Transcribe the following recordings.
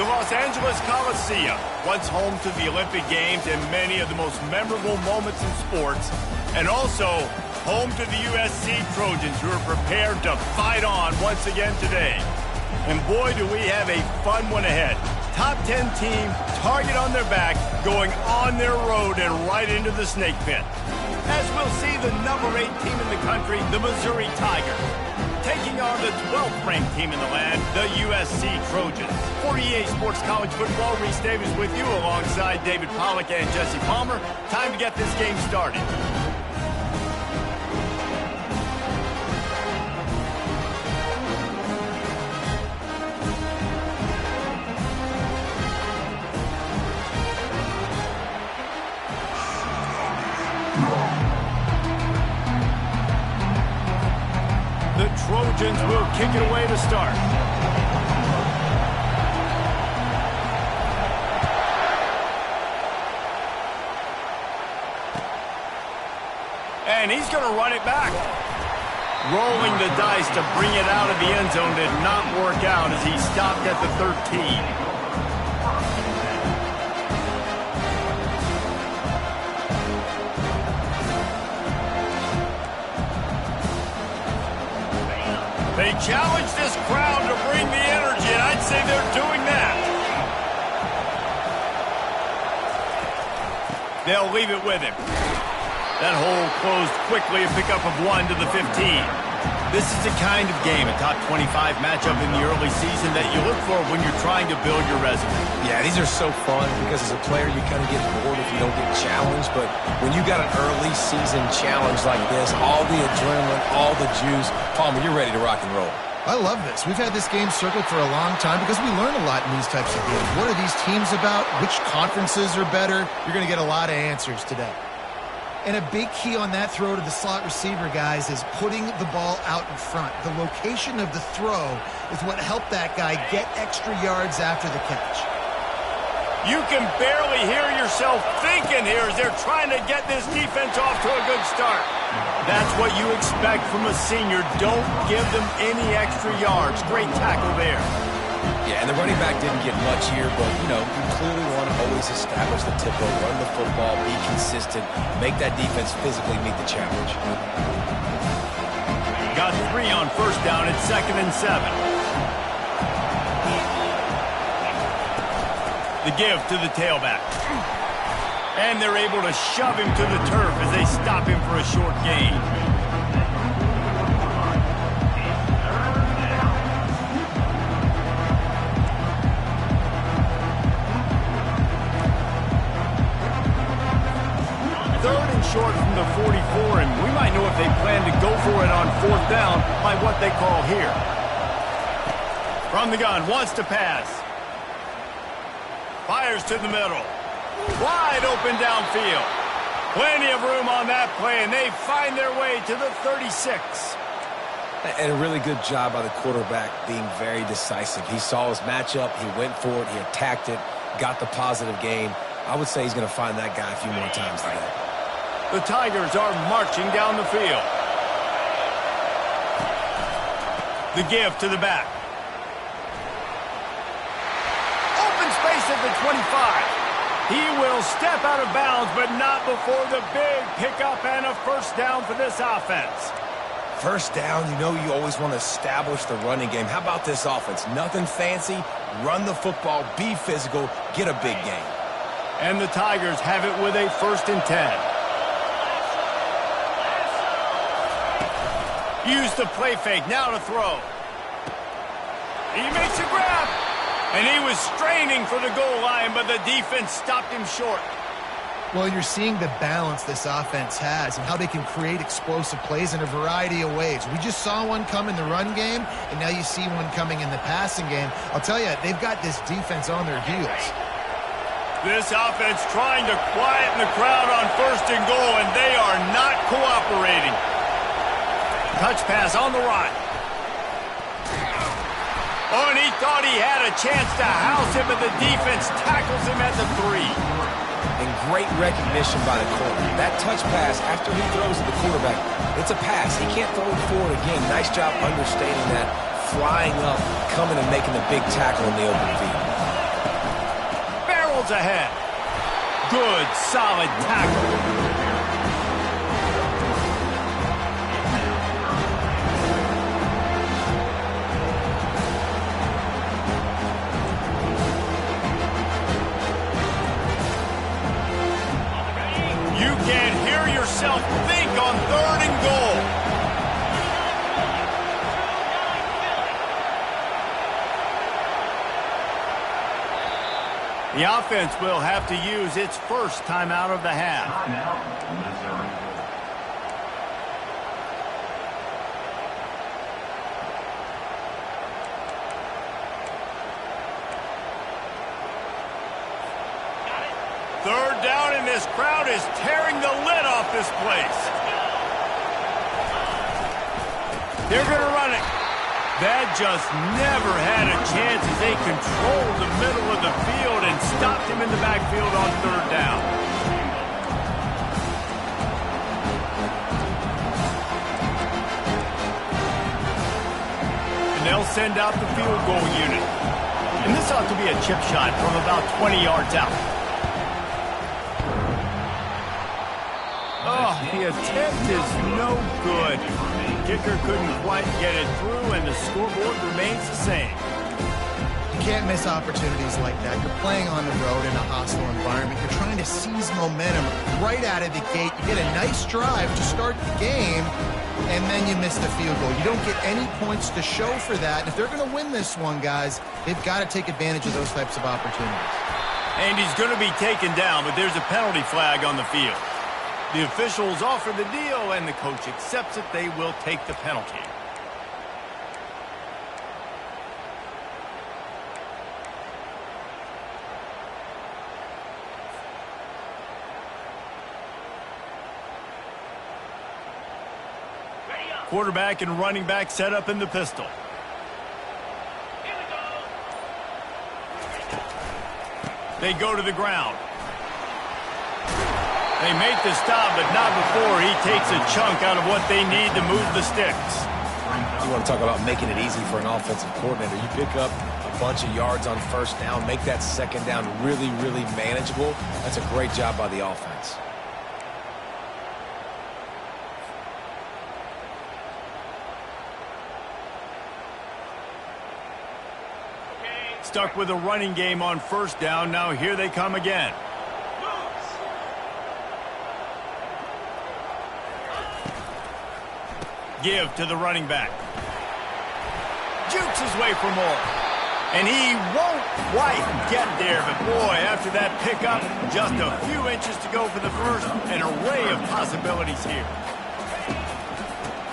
The Los Angeles Coliseum, once home to the Olympic Games and many of the most memorable moments in sports, and also home to the USC Trojans, who are prepared to fight on once again today. And boy, do we have a fun one ahead. Top 10 team, target on their back, going on their road and right into the snake pit. As we'll see the number 8 team in the country, the Missouri Tigers, taking on the 12th ranked team in the land, the USC Trojans. For EA Sports College Football, Reese Davis with you alongside David Pollack and Jesse Palmer. Time to get this game started. The Trojans will kick it away to start. And he's going to run it back. Rolling the dice to bring it out of the end zone did not work out as he stopped at the 13. They challenge this crowd to bring the energy, and I'd say they're doing that. They'll leave it with him. That hole closed quickly, a pickup of 1 to the 15. This is the kind of game, a top 25 matchup in the early season, that you look for when you're trying to build your resume. Yeah, these are so fun because as a player, you kind of get bored if you don't get challenged. But when you got an early season challenge like this, all the adrenaline, all the juice, Palmer, you're ready to rock and roll. I love this. We've had this game circled for a long time because we learn a lot in these types of games. What are these teams about? Which conferences are better? You're going to get a lot of answers today. And a big key on that throw to the slot receiver, guys, is putting the ball out in front. The location of the throw is what helped that guy get extra yards after the catch. You can barely hear yourself thinking here as they're trying to get this defense off to a good start. That's what you expect from a senior. Don't give them any extra yards. Great tackle there. Yeah, and the running back didn't get much here, but, you know, you clearly want to always establish the tempo, run the football, be consistent, make that defense physically meet the challenge. Got 3 on first down at 2nd and 7. The give to the tailback. And they're able to shove him to the turf as they stop him for a short gain. Short from the 44, and we might know if they plan to go for it on 4th down by what they call here. From the gun, wants to pass. Fires to the middle. Wide open downfield. Plenty of room on that play, and they find their way to the 36. And a really good job by the quarterback being very decisive. He saw his matchup, he went for it, he attacked it, got the positive gain. I would say he's going to find that guy a few more times today. The Tigers are marching down the field. The give to the back. Open space at the 25. He will step out of bounds, but not before the big pickup and a first down for this offense. First down, you know you always want to establish the running game. How about this offense? Nothing fancy. Run the football, be physical, get a big gain. And the Tigers have it with a 1st and 10. Use the play fake, now to throw. He makes a grab. And he was straining for the goal line, but the defense stopped him short. Well, you're seeing the balance this offense has and how they can create explosive plays in a variety of ways. We just saw one come in the run game, and now you see one coming in the passing game. I'll tell you, they've got this defense on their heels. This offense trying to quieten the crowd on 1st and goal, and they are not cooperating. Touch pass on the right. Oh, and he thought he had a chance to house him, but the defense tackles him at the 3. And great recognition by the corner. That touch pass, after he throws to the quarterback, it's a pass. He can't throw it forward again. Nice job understanding that, flying up, coming and making the big tackle in the open field. yards ahead. Good, solid tackle. You can hear yourself think on 3rd and goal. The offense will have to use its first timeout of the half. Third down, and this crowd is tearing the lid off this place. They're going to run it. That just never had a chance as they controlled the middle of the field and stopped him in the backfield on 3rd down. And they'll send out the field goal unit. And this ought to be a chip shot from about 20 yards out. Oh, the attempt is no good. Kicker couldn't quite get it through, and the scoreboard remains the same. You can't miss opportunities like that. You're playing on the road in a hostile environment. You're trying to seize momentum right out of the gate. You get a nice drive to start the game, and then you miss the field goal. You don't get any points to show for that. And if they're going to win this one, guys, they've got to take advantage of those types of opportunities. And he's going to be taken down, but there's a penalty flag on the field. The officials offer the deal, and the coach accepts it. They will take the penalty. Quarterback and running back set up in the pistol. They go to the ground. They make the stop, but not before he takes a chunk out of what they need to move the sticks. You want to talk about making it easy for an offensive coordinator. You pick up a bunch of yards on 1st down, make that 2nd down really, really manageable. That's a great job by the offense. Stuck with a running game on 1st down. Now here they come again. Give to the running back. Jukes his way for more. And he won't quite get there, but boy, after that pickup, just a few inches to go for the first. An array of possibilities here.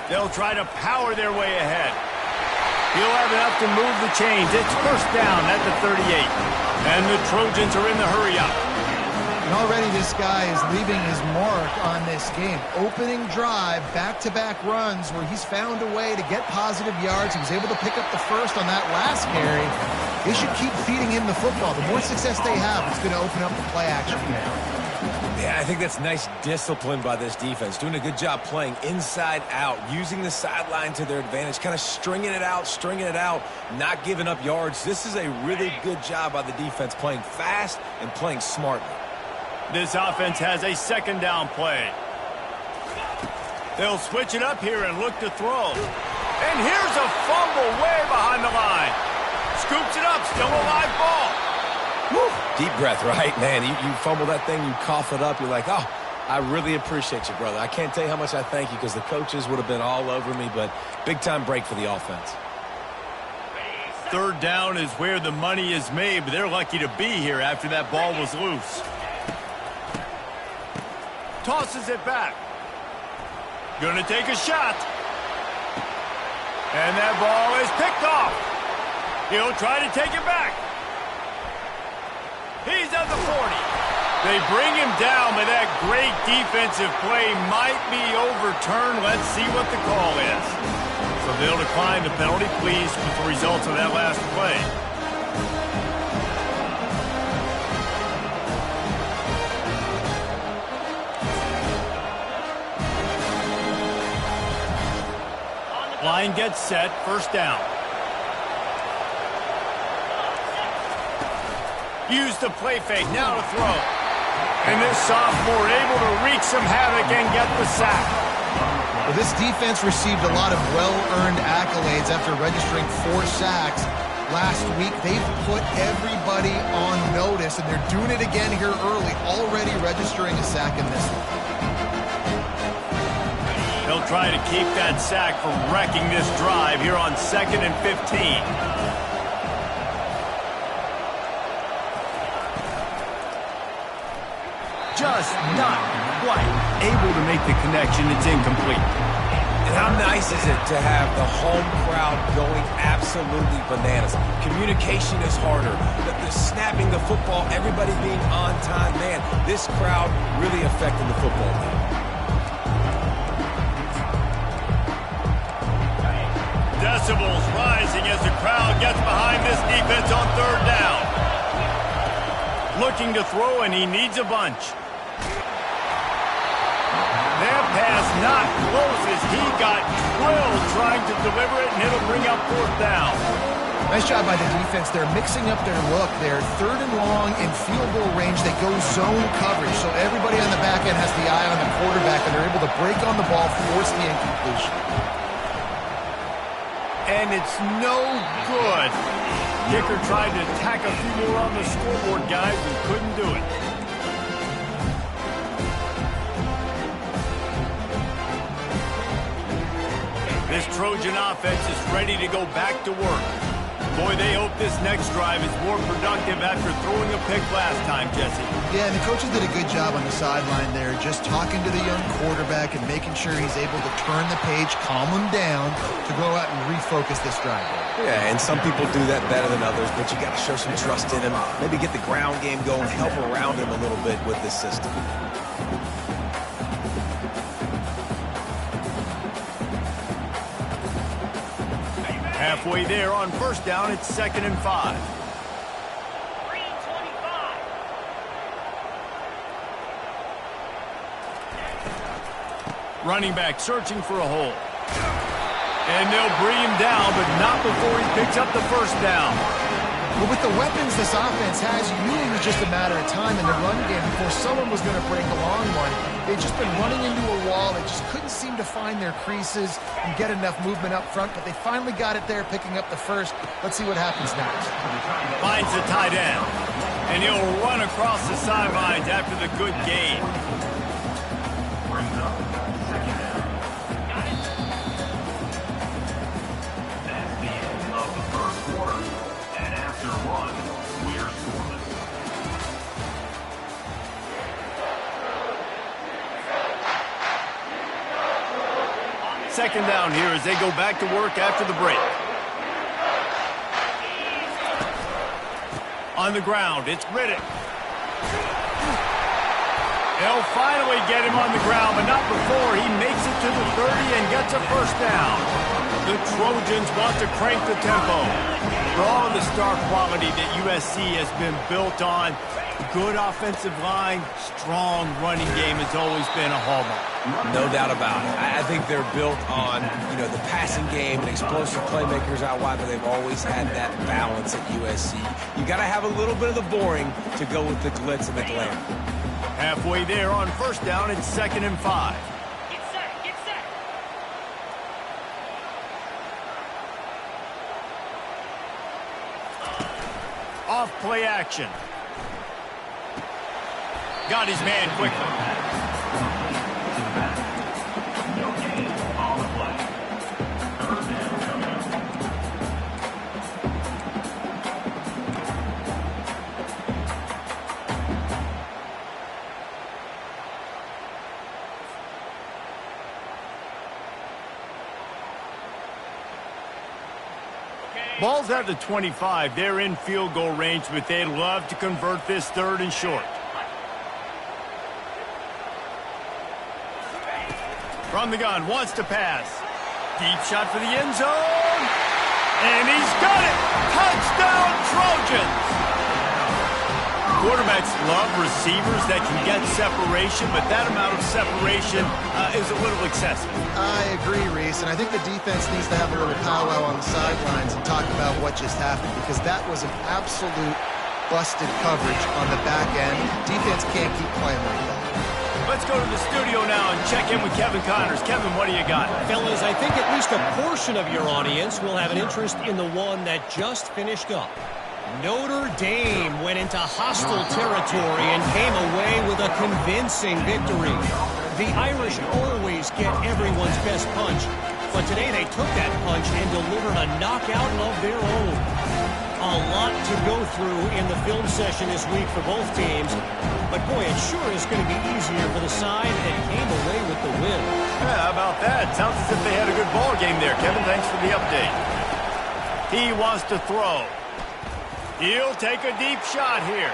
They'll try to power their way ahead. He'll have enough to move the chains. It's 1st down at the 38. And the Trojans are in the hurry-up. And already this guy is leaving his mark on this game. Opening drive, back-to-back runs where he's found a way to get positive yards. He was able to pick up the first on that last carry. They should keep feeding him the football. The more success they have, it's going to open up the play-action game. Yeah, I think that's nice discipline by this defense. Doing a good job playing inside out, using the sideline to their advantage, kind of stringing it out, not giving up yards. This is a really good job by the defense, playing fast and playing smartly. This offense has a 2nd down play. They'll switch it up here and look to throw. And here's a fumble way behind the line. Scoops it up, still a live ball. Woo. Deep breath, right? Man, you fumble that thing, you cough it up, you're like, oh, I really appreciate you, brother. I can't tell you how much I thank you because the coaches would have been all over me, but big-time break for the offense. 3rd down is where the money is made, but they're lucky to be here after that ball was loose. Tosses it back. Gonna take a shot. And that ball is picked off. He'll try to take it back. He's at the 40. They bring him down, but that great defensive play might be overturned. Let's see what the call is. So they'll decline the penalty, pleased with the results of that last play. Line gets set, 1st down. Use the play fake, now to throw. And this sophomore able to wreak some havoc and get the sack. Well, this defense received a lot of well-earned accolades after registering 4 sacks last week. They've put everybody on notice, and they're doing it again here early, already registering a sack in this one. They'll try to keep that sack from wrecking this drive here on 2nd and 15. Just not quite able to make the connection. It's incomplete. And how nice is it to have the home crowd going absolutely bananas? Communication is harder. The snapping the football, everybody being on time. Man, this crowd really affecting the football game. Decibels rising as the crowd gets behind this defense on 3rd down. Looking to throw, and he needs a bunch. That pass not close as he got drilled trying to deliver it, and it'll bring up 4th down. Nice job by the defense. They're mixing up their look. They're 3rd and long in field goal range. They go zone coverage, so everybody on the back end has the eye on the quarterback, and they're able to break on the ball, force the incompletion. And it's no good. Kicker tried to tack a few more on the scoreboard, guys, and couldn't do it. This Trojan offense is ready to go back to work. Boy, they hope this next drive is more productive after throwing a pick last time, Jesse. Yeah, and the coaches did a good job on the sideline there, just talking to the young quarterback and making sure he's able to turn the page, calm him down, to go out and refocus this drive. Yeah, and some people do that better than others, but you got to show some trust in him. Maybe get the ground game going, help around him a little bit with this system. Halfway there on 1st down, it's 2nd and 5. Running back searching for a hole. And they'll bring him down, but not before he picks up the 1st down. But with the weapons this offense has, you knew it was just a matter of time in the run game before someone was going to break a long one. They've just been running into a wall. They just couldn't seem to find their creases and get enough movement up front, but they finally got it there, picking up the 1st. Let's see what happens next. Finds the tight end, and he'll run across the sidelines after the good gain. Second down here as they go back to work after the break. On the ground, it's Riddick. They'll finally get him on the ground, but not before he makes it to the 30 and gets a 1st down. The Trojans want to crank the tempo. For all of the star quality that USC has been built on, good offensive line, strong running game has always been a hallmark. No doubt about it. I think they're built on, the passing game and explosive playmakers out wide, but they've always had that balance at USC. You got to have a little bit of the boring to go with the glitz and the glamour. Halfway there on 1st down, it's 2nd and 5. Get set, get set. Off play action. Got his man quickly. Ball's at the 25. They're in field goal range, but they'd love to convert this 3rd and short. From the gun, wants to pass. Deep shot for the end zone. And he's got it! Touchdown, Trojans! Quarterbacks love receivers that can get separation, but that amount of separation is a little excessive. I agree, Reese, and I think the defense needs to have a little powwow on the sidelines and talk about what just happened, because that was an absolute busted coverage on the back end. Defense can't keep playing like that. Let's go to the studio now and check in with Kevin Connors. Kevin, what do you got? Fellas, I think at least a portion of your audience will have an interest in the one that just finished up. Notre Dame went into hostile territory and came away with a convincing victory. The Irish always get everyone's best punch, but today they took that punch and delivered a knockout of their own. A lot to go through in the film session this week for both teams, but boy, it sure is going to be easier for the side that came away with the win. Yeah, how about that? Sounds as if they had a good ball game there. Kevin, thanks for the update. He wants to throw. He'll take a deep shot here.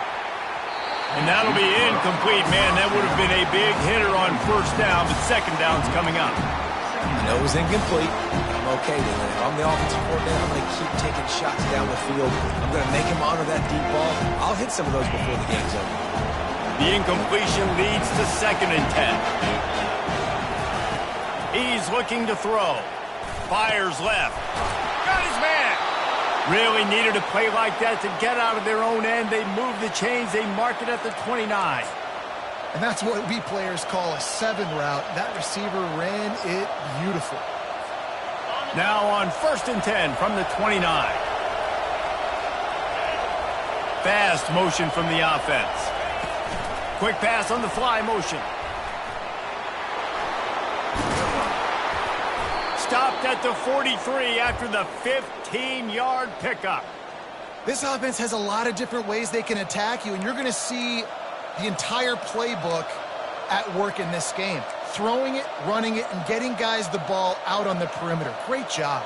And that'll be incomplete. Man, that would have been a big hitter on first down, but second down's coming up. I know it was incomplete, but I'm okay with it. If I'm the offensive coordinator, I'm going to keep taking shots down the field. I'm going to make him honor that deep ball. I'll hit some of those before the game's over. The incompletion leads to 2nd and 10. He's looking to throw. Fires left. Got his man. Really needed a play like that to get out of their own end. They move the chains. They mark it at the 29. And that's what we players call a 7 route. That receiver ran it beautiful. Now on 1st and 10 from the 29. Fast motion from the offense. Quick pass on the fly motion. Stopped at the 43 after the 15-yard pickup. This offense has a lot of different ways they can attack you, and you're going to see the entire playbook at work in this game. Throwing it, running it, and getting guys the ball out on the perimeter. Great job.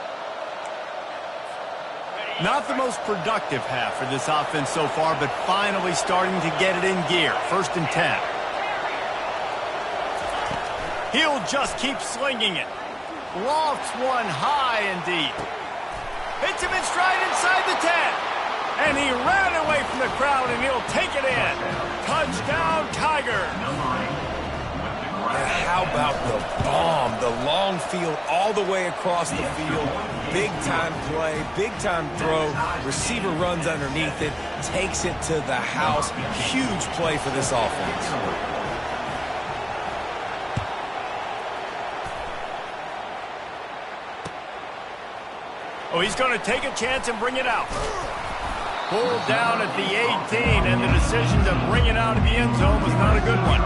Not the most productive half for this offense so far, but finally starting to get it in gear. 1st and 10. He'll just keep slinging it. Lofts one high and deep. Hits him in stride inside the 10. And he ran away from the crowd, and he'll take it in. Touchdown, Tiger. And how about the bomb? The long field all the way across the field. Big-time play, big-time throw. Receiver runs underneath it, takes it to the house. Huge play for this offense. Oh, he's going to take a chance and bring it out. Pulled down at the 18, and the decision to bring it out of the end zone was not a good one.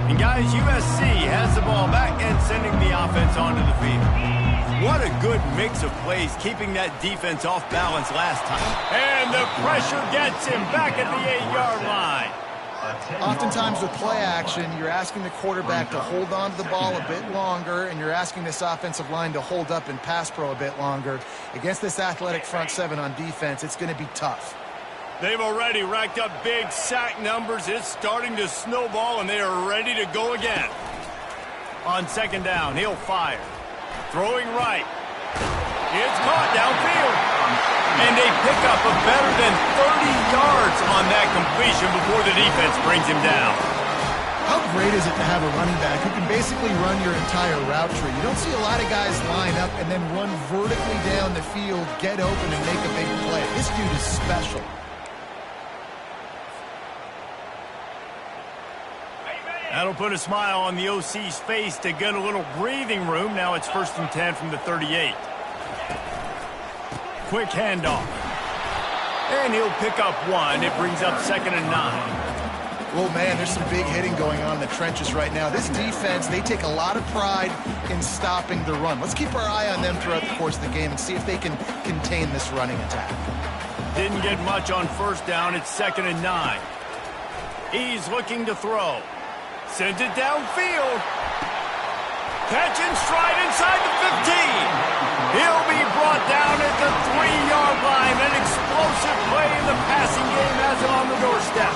And guys, USC has the ball back and sending the offense onto the field. What a good mix of plays, keeping that defense off balance last time. And the pressure gets him back at the 8-yard line. Oftentimes with play action, you're asking the quarterback to hold on to the ball a bit longer, and you're asking this offensive line to hold up in pass pro a bit longer. Against this athletic front 7 on defense, it's going to be tough. They've already racked up big sack numbers. It's starting to snowball, and they are ready to go again. On 2nd down, he'll fire. Throwing right. It's caught downfield. And they pick up a better than 30 yards on that completion before the defense brings him down. How great is it to have a running back who can basically run your entire route tree? You don't see a lot of guys line up and then run vertically down the field, get open, and make a big play. This dude is special. That'll put a smile on the OC's face to get a little breathing room. Now it's 1st and 10 from the 38. Quick handoff. And he'll pick up 1. It brings up 2nd and 9. Oh, man, there's some big hitting going on in the trenches right now. This defense, they take a lot of pride in stopping the run. Let's keep our eye on them throughout the course of the game and see if they can contain this running attack. Didn't get much on 1st down. It's 2nd and 9. He's looking to throw. Sends it downfield. Catch and stride inside the 15. He'll be brought down at the 3-yard line. An explosive play in the passing game has him on the doorstep.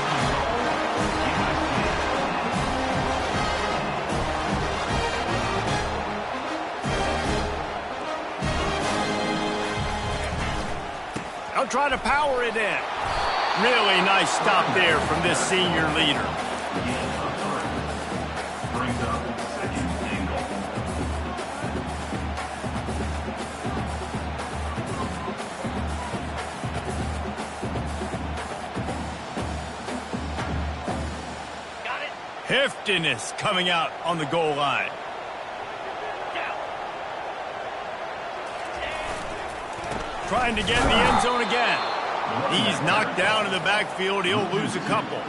They'll try to power it in. Really nice stop there from this senior leader. emptiness coming out on the goal line. Trying to get in the end zone again. He's knocked down in the backfield. He'll lose a couple.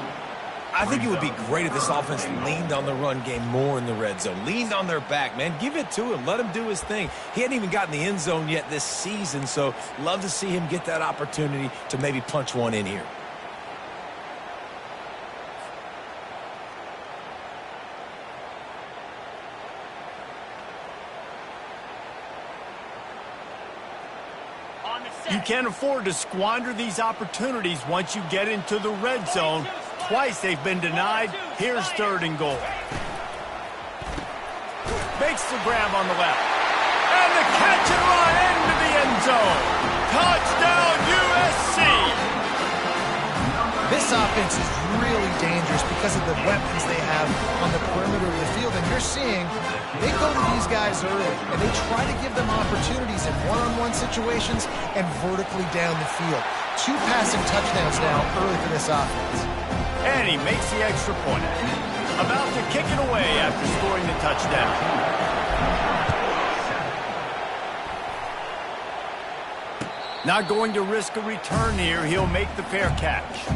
I think it would be great if this offense leaned on the run game more in the red zone. Leaned on their back, man. Give it to him. Let him do his thing. He hadn't even gotten the end zone yet this season, so love to see him get that opportunity to maybe punch one in here. You can't afford to squander these opportunities once you get into the red zone. Twice they've been denied. Here's 3rd and goal. Makes the grab on the left. And the catch and run into the end zone. Touchdown, USC! This offense is really dangerous because of the weapons they have on the perimeter of the field. And you're seeing they go to these guys early, and they try to give them opportunities in one-on-one situations and vertically down the field. 2 passing touchdowns now early for this offense. And he makes the extra point. About to kick it away after scoring the touchdown. Not going to risk a return here. He'll make the fair catch.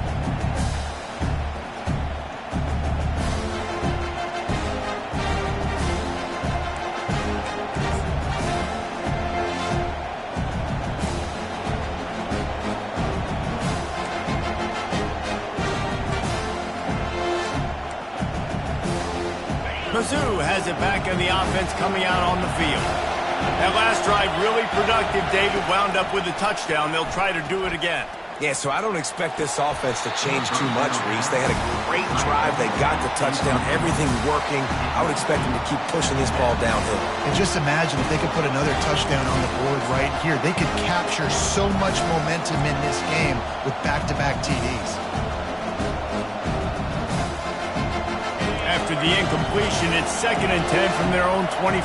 Mizzou has it back in the offense coming out on the field. That last drive really productive. David wound up with a touchdown. They'll try to do it again. Yeah, so I don't expect this offense to change too much, Reese. They had a great drive. They got the touchdown. Everything working. I would expect them to keep pushing this ball downhill. And just imagine if they could put another touchdown on the board right here. They could capture so much momentum in this game with back-to-back TDs. After the incompletion, it's 2nd and 10 from their own 25.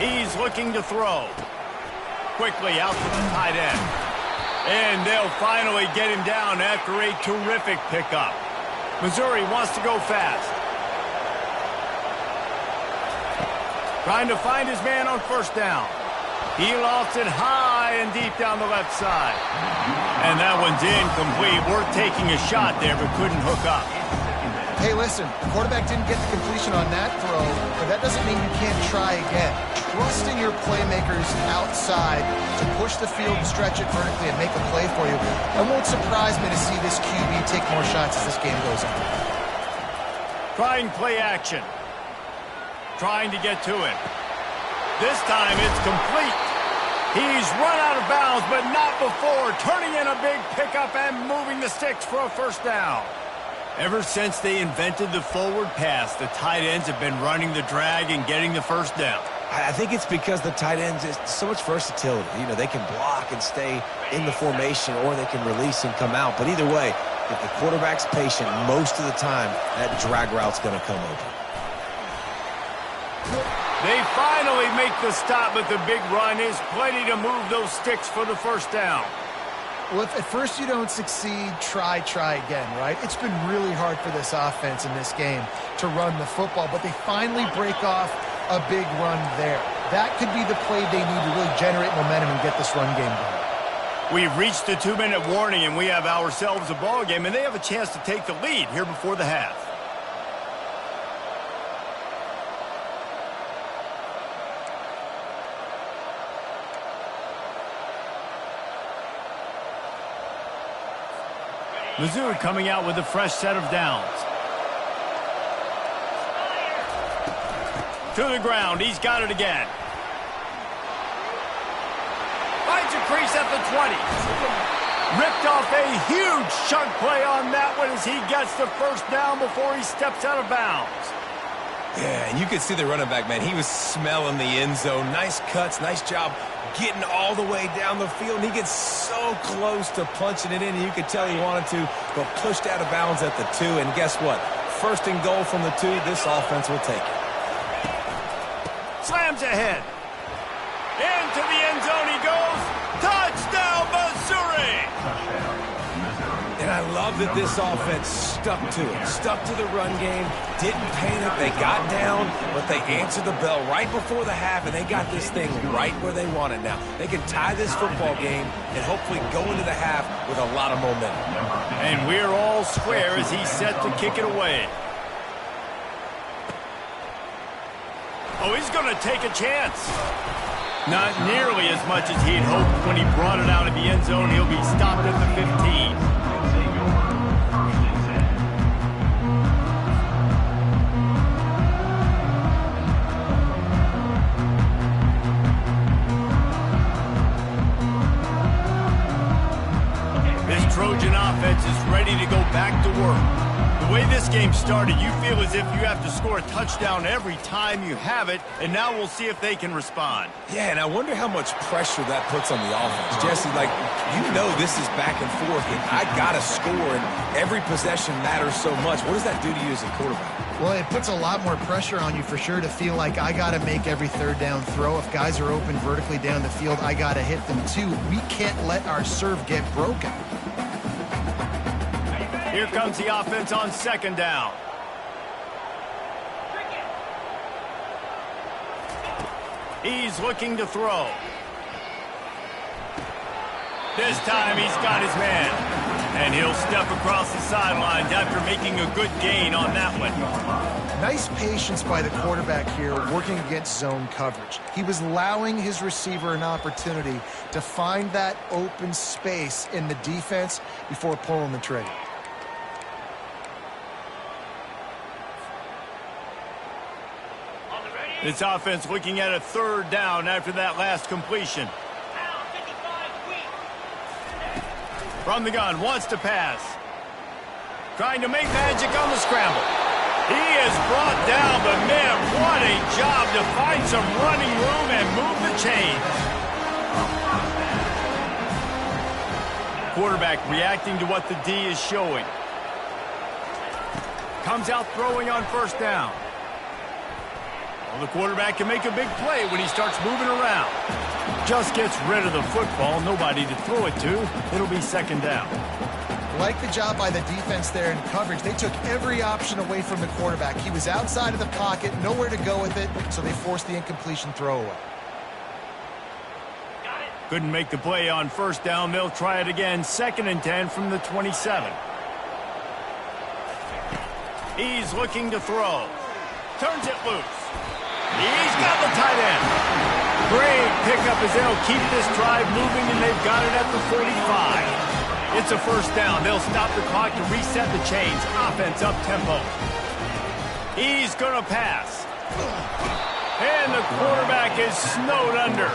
He's looking to throw. Quickly out to the tight end. And they'll finally get him down after a terrific pickup. Missouri wants to go fast. Trying to find his man on 1st down. He lost it high and deep down the left side. And that one's incomplete. We're taking a shot there, but couldn't hook up. Hey, listen, the quarterback didn't get the completion on that throw, but that doesn't mean you can't try again. Trusting your playmakers outside to push the field and stretch it vertically and make a play for you. It won't surprise me to see this QB take more shots as this game goes on. Trying play action. Trying to get to it. This time it's complete. He's run out of bounds, but not before. Turning in a big pickup and moving the sticks for a 1st down. Ever since they invented the forward pass, the tight ends have been running the drag and getting the 1st down. I think it's because the tight ends is so much versatility. You know, they can block and stay in the formation, or they can release and come out. But either way, if the quarterback's patient, most of the time, that drag route's going to come open. They finally make the stop, but the big run is plenty to move those sticks for the 1st down. Well, if at first you don't succeed, try again, right? It's been really hard for this offense in this game to run the football, but they finally break off a big run there. That could be the play they need to really generate momentum and get this run game going. We've reached the 2-minute warning, and we have ourselves a ball game, and they have a chance to take the lead here before the half. Mizzou coming out with a fresh set of downs. To the ground. He's got it again. Finds a crease at the 20. Ripped off a huge chunk play on that one as he gets the 1st down before he steps out of bounds. Yeah, and you could see the running back, man. He was smelling the end zone. Nice cuts, nice job getting all the way down the field. And he gets so close to punching it in, and you could tell he wanted to, but pushed out of bounds at the 2. And guess what? 1st and goal from the 2. This offense will take it. Slams ahead. Into the end zone he goes. Touchdown, Missouri! And I love that this offense stuck to it, stuck to the run game, didn't panic. They got down, but they answered the bell right before the half, and they got this thing right where they want it now. They can tie this football game and hopefully go into the half with a lot of momentum. And we're all square as he's set to kick it away. Oh, he's going to take a chance. Not nearly as much as he'd hoped when he brought it out of the end zone. He'll be stopped at the 15. This Trojan offense is ready to go back to work. The way this game started, you feel as if you have to score a touchdown every time you have it, and now we'll see if they can respond. Yeah, and I wonder how much pressure that puts on the offense. Jesse, like, you know this is back and forth, and I got to score, and every possession matters so much. What does that do to you as a quarterback? Well, it puts a lot more pressure on you for sure to feel like I got to make every third down throw. If guys are open vertically down the field, I got to hit them too. We can't let our serve get broken. Here comes the offense on second down. He's looking to throw. This time he's got his man. And he'll step across the sidelines after making a good gain on that one. Nice patience by the quarterback here working against zone coverage. He was allowing his receiver an opportunity to find that open space in the defense before pulling the trigger. This offense looking at a third down after that last completion. From the gun, wants to pass. Trying to make magic on the scramble. He is brought down, but man, what a job to find some running room and move the chains. Quarterback reacting to what the D is showing. Comes out throwing on first down. Well, the quarterback can make a big play when he starts moving around. Just gets rid of the football, nobody to throw it to. It'll be second down. Like the job by the defense there in coverage. They took every option away from the quarterback. He was outside of the pocket, nowhere to go with it, so they forced the incompletion throwaway. Couldn't make the play on first down. They'll try it again. 2nd and 10 from the 27. He's looking to throw. Turns it loose. He's got the tight end. Great pickup as they'll keep this drive moving, and they've got it at the 45. It's a first down. They'll stop the clock to reset the chains. Offense up-tempo. He's going to pass. And the quarterback is snowed under.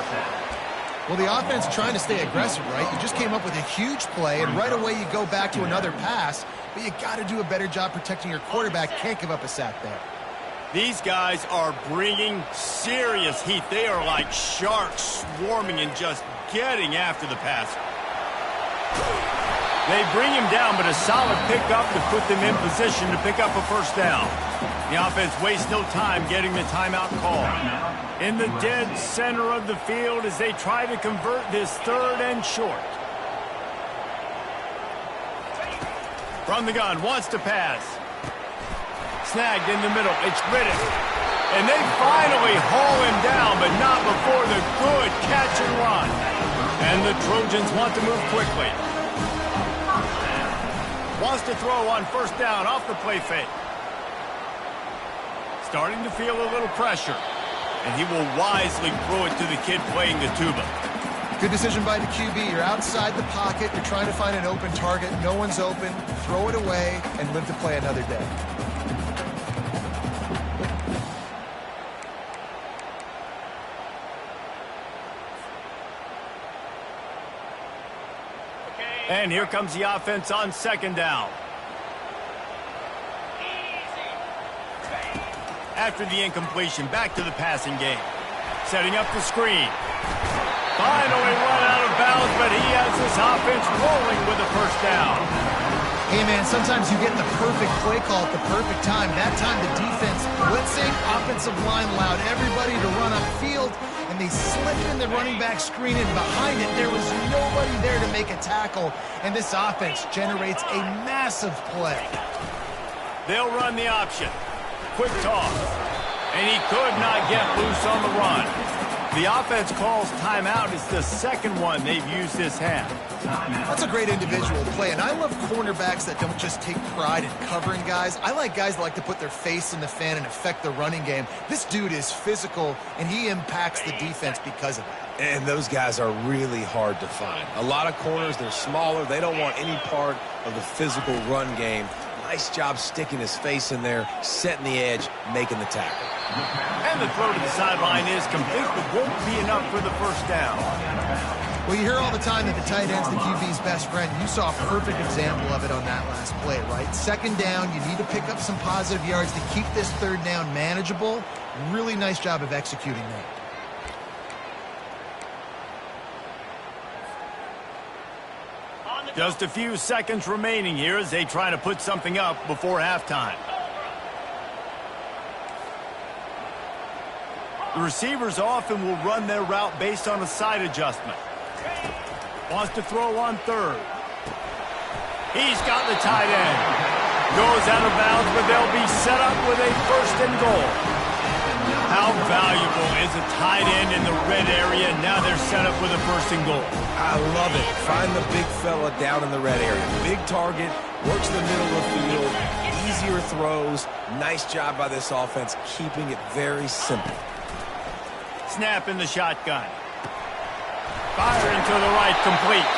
Well, the offense trying to stay aggressive, right? You just came up with a huge play, and right away you go back to another pass, but you got to do a better job protecting your quarterback. Can't give up a sack there. These guys are bringing serious heat. They are like sharks swarming and just getting after the passer. They bring him down, but a solid pickup to put them in position to pick up a first down. The offense wastes no time getting the timeout call. In the dead center of the field as they try to convert this 3rd and short. From the gun, wants to pass. Snagged in the middle. It's Riddick. And they finally haul him down, but not before the good catch and run. And the Trojans want to move quickly. Wants to throw on first down off the play fake. Starting to feel a little pressure. And he will wisely throw it to the kid playing the tuba. Good decision by the QB. You're outside the pocket. You're trying to find an open target. No one's open. Throw it away and live to play another day. And here comes the offense on second down. After the incompletion, back to the passing game. Setting up the screen. Finally run out of bounds, but he has this offense rolling with a first down. Hey, man, sometimes you get the perfect play call at the perfect time. That time the defense blitzing, offensive line allowed everybody to run upfield, and they slipped in the running back screen, and behind it, there was nobody there to make a tackle, and this offense generates a massive play. They'll run the option. Quick toss. And he could not get loose on the run. The offense calls timeout. It's the second one they've used this half. That's a great individual play, and I love cornerbacks that don't just take pride in covering guys. I like guys that like to put their face in the fan and affect the running game. This dude is physical, and he impacts the defense because of that. And those guys are really hard to find. A lot of corners, they're smaller. They don't want any part of the physical run game. Nice job sticking his face in there, setting the edge, making the tackle. And the throw to the sideline is complete, but won't be enough for the first down. Well, you hear all the time that the tight end's the QB's best friend. You saw a perfect example of it on that last play, right? Second down, you need to pick up some positive yards to keep this third down manageable. Really nice job of executing that. Just a few seconds remaining here as they try to put something up before halftime. The receivers often will run their route based on a side adjustment. Wants to throw on third. He's got the tight end. Goes out of bounds, but they'll be set up with a first and goal. How valuable is a tight end in the red area? Now they're set up with a first and goal. I love it. Find the big fella down in the red area. Big target, works the middle of the field, easier throws. Nice job by this offense, keeping it very simple. Snap in the shotgun. Firing to the right, complete.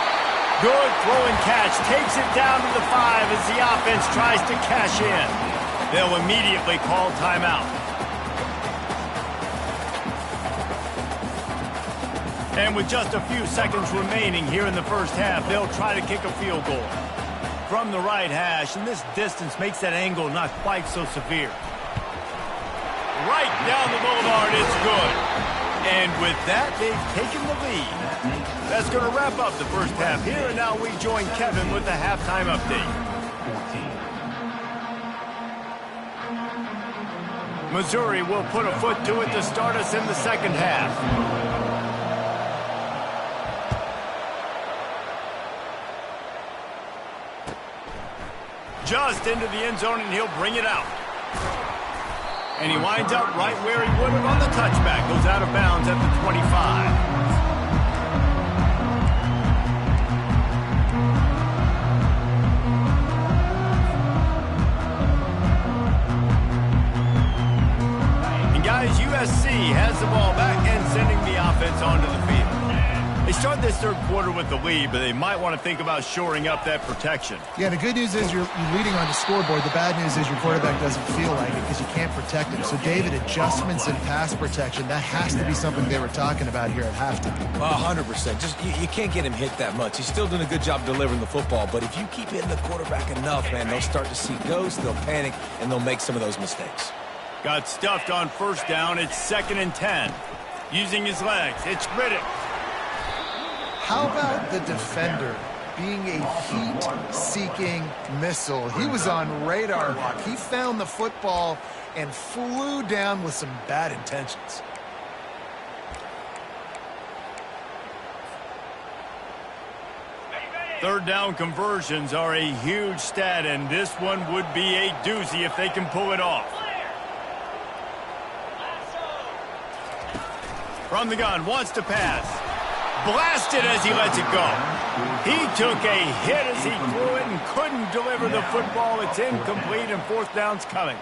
Good throw and catch. Takes it down to the 5 as the offense tries to cash in. They'll immediately call timeout. And with just a few seconds remaining here in the first half, they'll try to kick a field goal. From the right hash, and this distance makes that angle not quite so severe. Right down the boulevard, it's good. And with that, they've taken the lead. That's going to wrap up the first half here, and now we join Kevin with the halftime update. Missouri will put a foot to it to start us in the second half. Just into the end zone, and he'll bring it out. And he winds up right where he would have on the touchback. Goes out of bounds at the 25. And guys, USC has the ball back and sending the offense onto the field. They start this third quarter with the lead, but they might want to think about shoring up that protection. Yeah, the good news is you're leading on the scoreboard. The bad news is your quarterback doesn't feel like it because you can't protect him. So, David, adjustments in pass protection, that has to be something they were talking about here at halftime. 100%. Just you can't get him hit that much. He's still doing a good job delivering the football, but if you keep hitting the quarterback enough, man, they'll start to see ghosts, they'll panic, and they'll make some of those mistakes. Got stuffed on first down. It's 2nd and 10. Using his legs. It's Riddick. How about the defender being a heat-seeking missile? He was on radar lock. He found the football and flew down with some bad intentions. Third down conversions are a huge stat, and this one would be a doozy if they can pull it off. From the gun, wants to pass. Blasted as he lets it go. He took a hit as he threw it and couldn't deliver the football. It's incomplete, and fourth down's coming.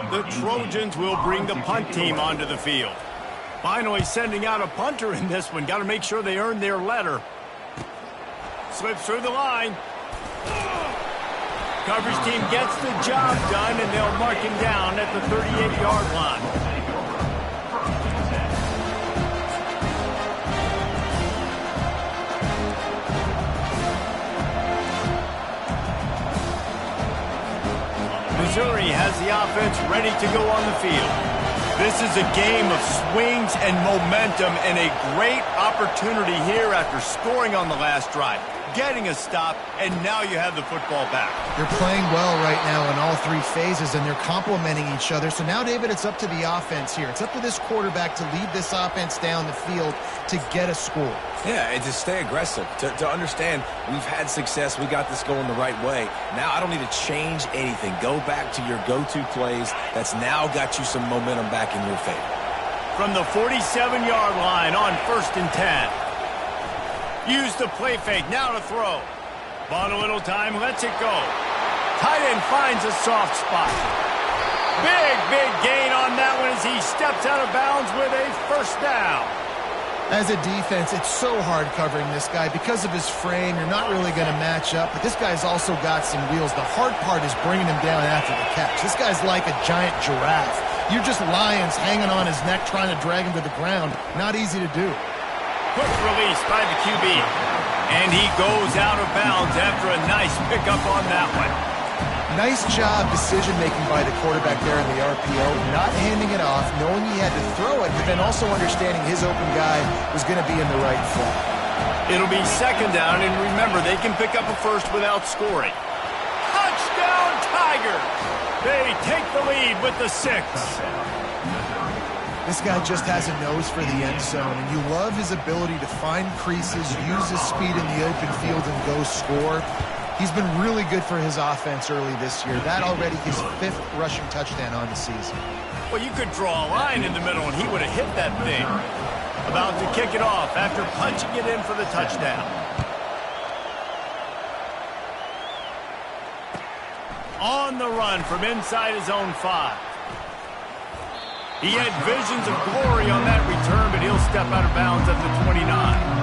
The Trojans will bring the punt team onto the field. Finally sending out a punter in this one. Got to make sure they earn their letter. Slips through the line. Coverage team gets the job done, and they'll mark him down at the 38-yard line. Missouri has the offense ready to go on the field. This is a game of swings and momentum and a great opportunity here after scoring on the last drive. getting a stop, and now you have the football back. They're playing well right now in all three phases, and they're complementing each other. So now, David, it's up to the offense here. It's up to this quarterback to lead this offense down the field to get a score. Yeah, and to stay aggressive, to understand we've had success, we got this going the right way. Now I don't need to change anything. Go back to your go-to plays. That's now got you some momentum back in your favor. From the 47-yard line on 1st and 10. Use the play fake, now to throw. Bought a little time, lets it go. Tight end finds a soft spot. Big gain on that one as he steps out of bounds with a first down. As a defense, it's so hard covering this guy. Because of his frame, you're not really going to match up, but this guy's also got some wheels. The hard part is bringing him down after the catch. This guy's like a giant giraffe. You're just lions hanging on his neck trying to drag him to the ground. Not easy to do. Quick release by the QB. And he goes out of bounds after a nice pickup on that one. Nice job decision-making by the quarterback there in the RPO, not handing it off, knowing he had to throw it, but then also understanding his open guy was going to be in the right spot. It'll be 2nd down, and remember, they can pick up a first without scoring. Touchdown, Tigers! They take the lead with the 6. This guy just has a nose for the end zone, and you love his ability to find creases, use his speed in the open field, and go score. He's been really good for his offense early this year. That already his 5th rushing touchdown on the season. Well, you could draw a line in the middle, and he would have hit that thing. About to kick it off after punching it in for the touchdown. On the run from inside his own 5. He had visions of glory on that return, but he'll step out of bounds at the 29.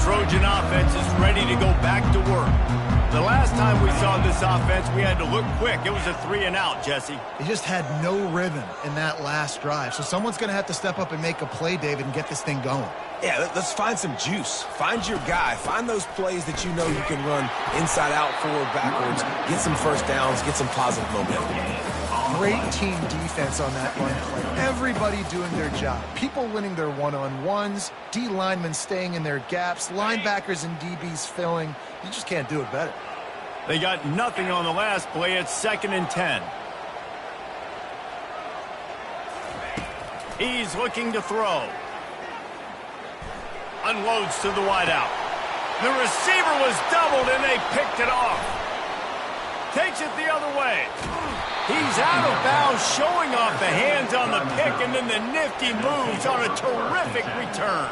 Trojan offense is ready to go back to work. The last time we saw this offense, we had to look quick. It was a 3-and-out, Jesse. They just had no rhythm in that last drive. So someone's going to have to step up and make a play, David, and get this thing going. Yeah, let's find some juice. Find your guy. Find those plays that you know you can run inside out, forward, backwards. Get some first downs. Get some positive momentum. Great team defense on that run play. Everybody doing their job. People winning their one-on-ones, D linemen staying in their gaps, linebackers and DBs filling. You just can't do it better. They got nothing on the last play. It's 2nd and 10. He's looking to throw. Unloads to the wideout. The receiver was doubled and they picked it off. Takes it the other way. He's out of bounds, showing off the hands on the pick, and then the nifty moves on a terrific return.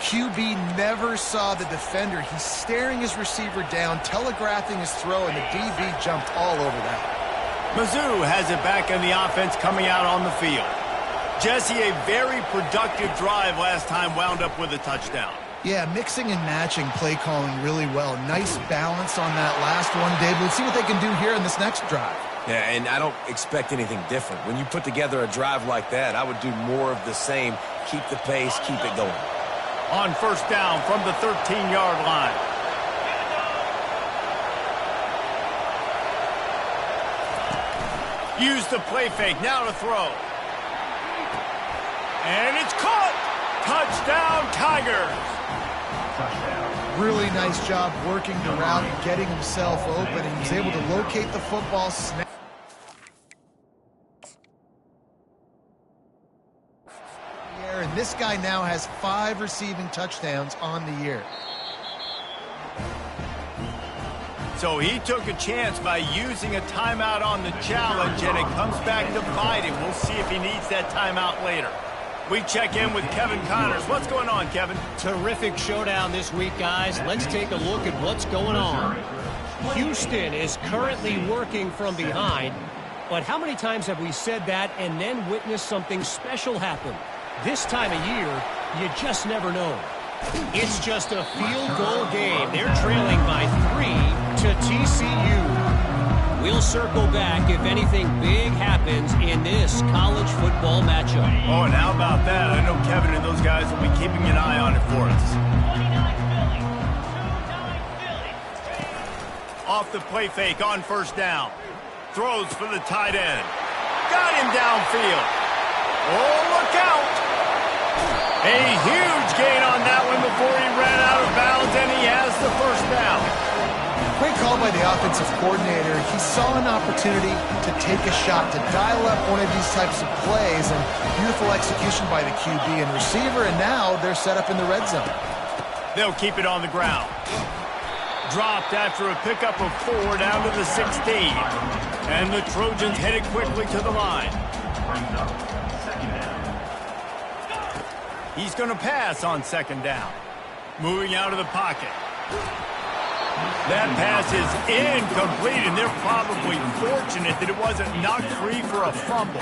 QB never saw the defender. He's staring his receiver down, telegraphing his throw, and the DB jumped all over that. Mizzou has it back in the offense coming out on the field. Jesse, a very productive drive last time, wound up with a touchdown. Yeah, mixing and matching play calling really well. Nice balance on that last one, David. Let's see what they can do here in this next drive. Yeah, and I don't expect anything different. When you put together a drive like that, I would do more of the same. Keep the pace, keep it going. On 1st down from the 13-yard line. Use the play fake, now to throw. And it's caught! Touchdown, Tigers! Really nice job working the route and getting himself open, and he was able to locate the football, snap. And this guy now has 5 receiving touchdowns on the year. So he took a chance by using a timeout on the challenge, and it comes back to bite him. We'll see if he needs that timeout later. We check in with Kevin Connors. What's going on, Kevin? Terrific showdown this week, guys. Let's take a look at what's going on. Houston is currently working from behind, but how many times have we said that and then witnessed something special happen? This time of year, you just never know. It's just a field goal game. They're trailing by 3 to TCU. We'll circle back if anything big happens in this college football matchup. Oh, and how about that? I know Kevin and those guys will be keeping an eye on it for us. Off the play fake on first down. Throws for the tight end. Got him downfield. Oh, look out. A huge gain on that one before he ran out of bounds, and he has the first down. Great call by the offensive coordinator. He saw an opportunity to take a shot, to dial up one of these types of plays, and beautiful execution by the QB and receiver, and now they're set up in the red zone. They'll keep it on the ground. Dropped after a pickup of 4 down to the 16. And the Trojans headed quickly to the line. He's going to pass on second down. Moving out of the pocket. That pass is incomplete, and they're probably fortunate that it wasn't knocked free for a fumble.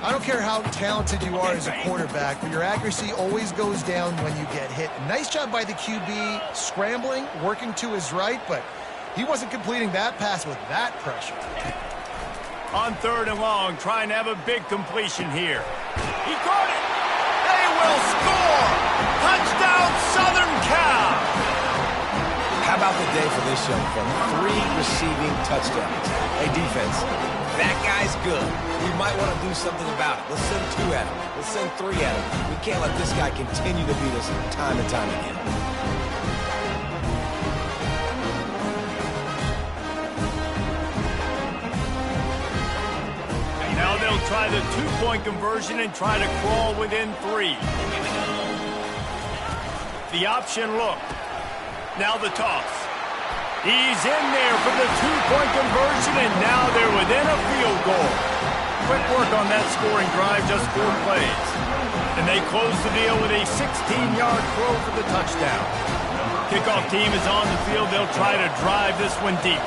I don't care how talented you are as a quarterback, but your accuracy always goes down when you get hit. Nice job by the QB scrambling, working to his right, but he wasn't completing that pass with that pressure. On 3rd and long, trying to have a big completion here. He caught it! They will score! Touchdown, Southern Cal! How about the day for this young fella? 3 receiving touchdowns. Hey, defense, that guy's good. We might want to do something about it. Let's send 2 at him. Let's send 3 at him. We can't let this guy continue to beat us time and time again. Now they'll try the 2-point conversion and try to crawl within 3. The option look. Now the toss. He's in there for the 2-point conversion, and now they're within a field goal. Quick work on that scoring drive, just 4 plays. And they close the deal with a 16-yard throw for the touchdown. Kickoff team is on the field. They'll try to drive this one deep.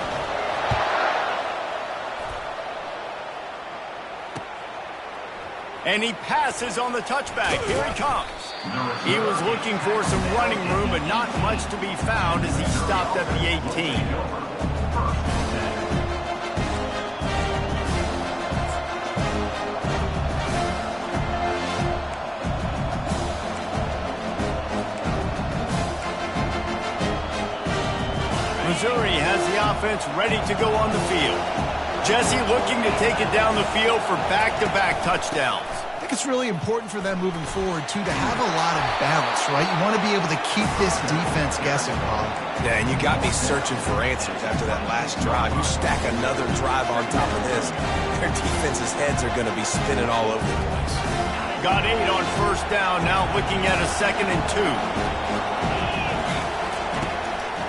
And he passes on the touchback. Here he comes. He was looking for some running room, but not much to be found as he stopped at the 18. Missouri has the offense ready to go on the field. Jesse looking to take it down the field for back-to-back touchdowns. I think it's really important for them moving forward, too, to have a lot of balance, right? You want to be able to keep this defense guessing, Bob. Yeah, and you got me searching for answers after that last drive. You stack another drive on top of this, their defense's heads are going to be spinning all over the place. Got 8 on first down, now looking at a 2nd and 2.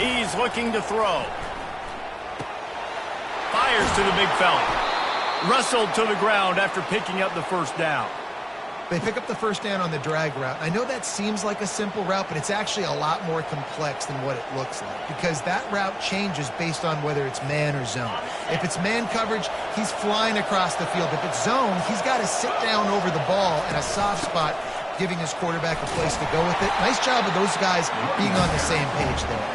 He's looking to throw. Fires to the big fella. Wrestled to the ground after picking up the first down. They pick up the first down on the drag route. I know that seems like a simple route, but it's actually a lot more complex than what it looks like because that route changes based on whether it's man or zone. If it's man coverage, he's flying across the field. If it's zone, he's got to sit down over the ball in a soft spot, giving his quarterback a place to go with it. Nice job of those guys being on the same page there.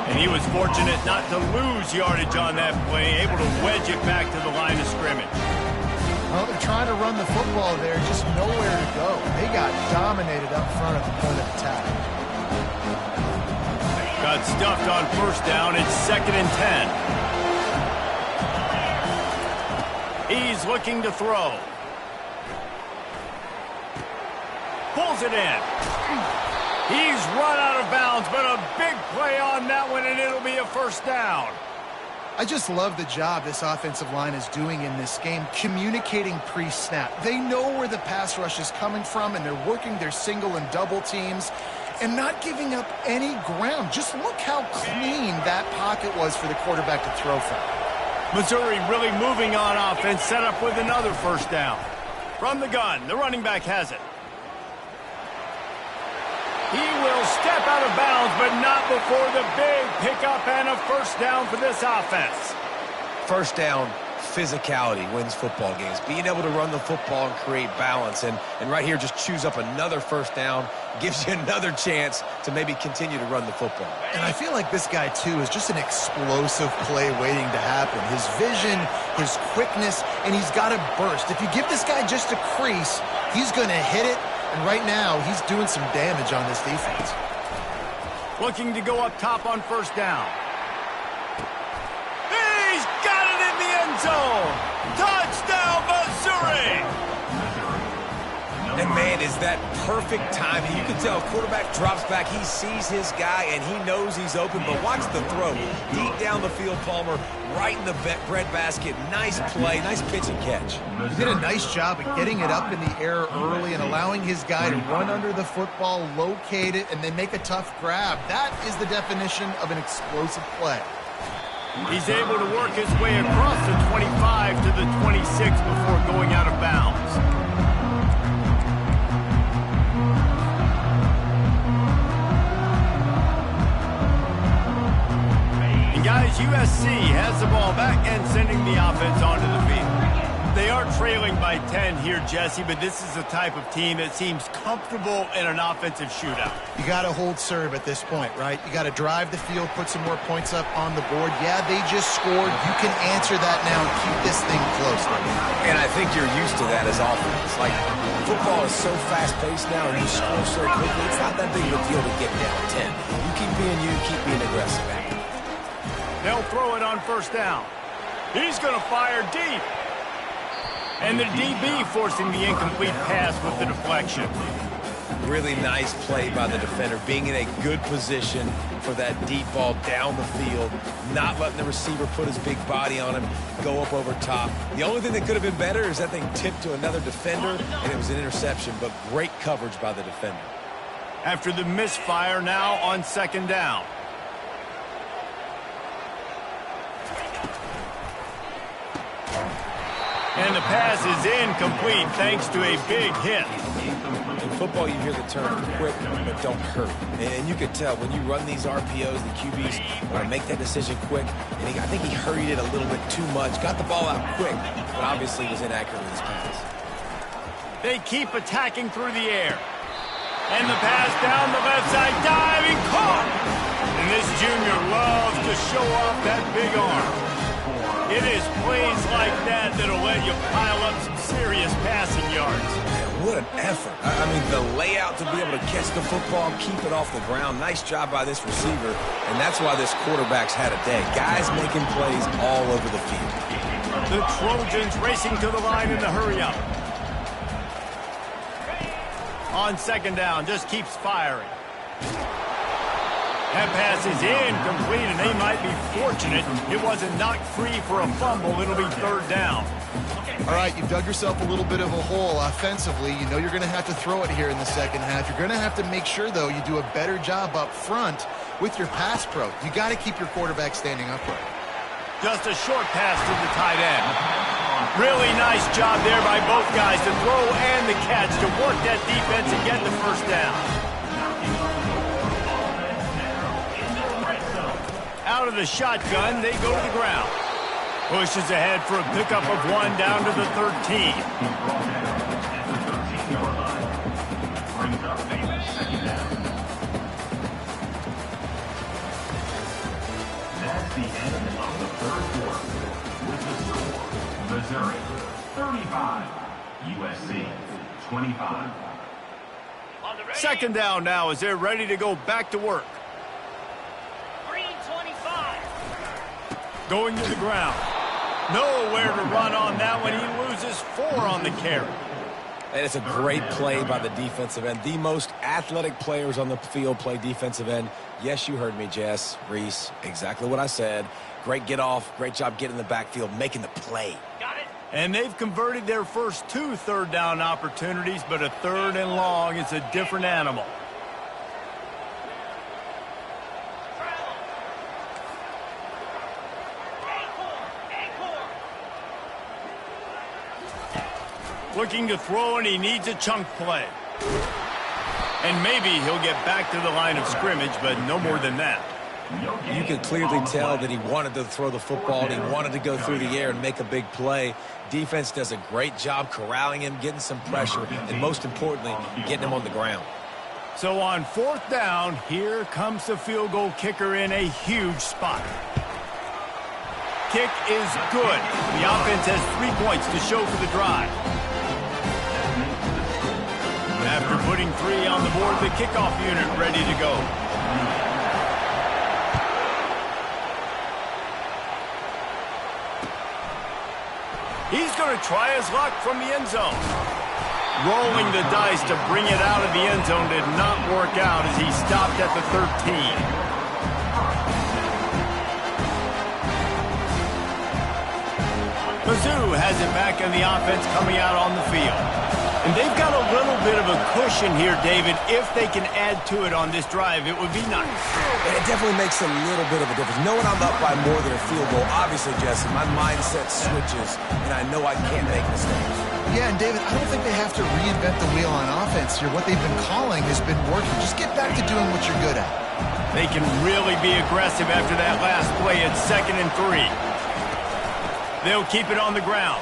And he was fortunate not to lose yardage on that play, able to wedge it back to the line of scrimmage. Well, they're trying to run the football there, just nowhere to go. They got dominated up front at the point of attack. Got stuffed on first down. It's 2nd and 10. He's looking to throw. Pulls it in. He's run out of bounds, but a big play on that one, and it'll be a first down. I just love the job this offensive line is doing in this game, communicating pre-snap. They know where the pass rush is coming from, and they're working their single and double teams and not giving up any ground. Just look how clean that pocket was for the quarterback to throw from. Missouri really moving on offense, set up with another first down. From the gun, the running back has it. He will step out of bounds, but not before the big pickup and a first down for this offense. First down, physicality wins football games. Being able to run the football and create balance. And right here, just choose up another first down, gives you another chance to maybe continue to run the football. And I feel like this guy, too, is just an explosive play waiting to happen. His vision, his quickness, and he's got to burst. If you give this guy just a crease, he's going to hit it. And right now, he's doing some damage on this defense. Looking to go up top on first down. end zone. Touchdown, Missouri! And, man, is that perfect timing. You can tell quarterback drops back. He sees his guy, and he knows he's open. But watch the throw. Deep down the field, Palmer, right in the bread basket. Nice play, nice pitch and catch. He did a nice job of getting it up in the air early and allowing his guy to run under the football, locate it, and then make a tough grab. That is the definition of an explosive play. He's able to work his way across the 25 to the 26 before going out of bounds. And guys, USC has the ball back and sending the offense onto the field. They are trailing by 10 here, Jesse, but this is the type of team that seems comfortable in an offensive shootout. You got to hold serve at this point, right? You got to drive the field, put some more points up on the board. Yeah, they just scored. You can answer that now and keep this thing close. And I think you're used to that as offense. Like, football is so fast-paced now, and you score so quickly, it's not that big of a deal to get down 10. You keep being aggressive. They'll throw it on first down. He's going to fire deep. And the DB forcing the incomplete pass with the deflection. Really nice play by the defender, being in a good position for that deep ball down the field, not letting the receiver put his big body on him, go up over top. The only thing that could have been better is that thing tipped to another defender, and it was an interception, but great coverage by the defender. After the misfire, now on second down. And the pass is incomplete thanks to a big hit. In football, you hear the term quick, but don't hurt. And you can tell when you run these RPOs, the QBs want to make that decision quick. And I think he hurried it a little bit too much. Got the ball out quick, but obviously was inaccurate with his pass. They keep attacking through the air. And the pass down the left side, diving, caught! And this junior loves to show off that big arm. It is plays like that that'll let you pile up some serious passing yards. Man, what an effort. I mean, the layout to be able to catch the football, keep it off the ground. Nice job by this receiver, and that's why this quarterback's had a day. Guys making plays all over the field. The Trojans racing to the line in the hurry-up. On second down, just keeps firing. That pass is incomplete, and they might be fortunate it wasn't knocked free for a fumble. It'll be third down. All right, you've dug yourself a little bit of a hole offensively. You know you're going to have to throw it here in the second half. You're going to have to make sure, though, you do a better job up front with your pass pro. You got to keep your quarterback standing upright. Just a short pass to the tight end. Really nice job there by both guys to throw and the catch to work that defense and get the first down. Out of the shotgun, they go to the ground. Pushes ahead for a pickup of 1 down to the 13. That's the end of the third quarter. With the score, Missouri 35, USC 25. Second down now as they're ready to go back to work. Going to the ground. Nowhere to run on that one. He loses 4 on the carry. And it's a great play by the defensive end. The most athletic players on the field play defensive end. Yes, you heard me, Jess, Reese. Exactly what I said. Great get off. Great job getting in the backfield, making the play. Got it. And they've converted their first 2 third down opportunities, but a third and long is a different animal. Looking to throw, and he needs a chunk play. And maybe he'll get back to the line of scrimmage, but no more than that. You can clearly tell that he wanted to throw the football, and he wanted to go through the air and make a big play. Defense does a great job corralling him, getting some pressure, and most importantly, getting him on the ground. So on fourth down, here comes the field goal kicker in a huge spot. Kick is good. The offense has 3 points to show for the drive. After putting 3 on the board, the kickoff unit ready to go. He's going to try his luck from the end zone. Rolling the dice to bring it out of the end zone did not work out as he stopped at the 13. Mizzou has it back in the offense coming out on the field. And they've got a little bit of a cushion here, David. If they can add to it on this drive, it would be nice. And it definitely makes a little bit of a difference. Knowing I'm up by more than a field goal, obviously, Jesse, my mindset switches, and I know I can't make mistakes. Yeah, and David, I don't think they have to reinvent the wheel on offense here. What they've been calling has been working. Just get back to doing what you're good at. They can really be aggressive after that last play at 2nd and 3. They'll keep it on the ground.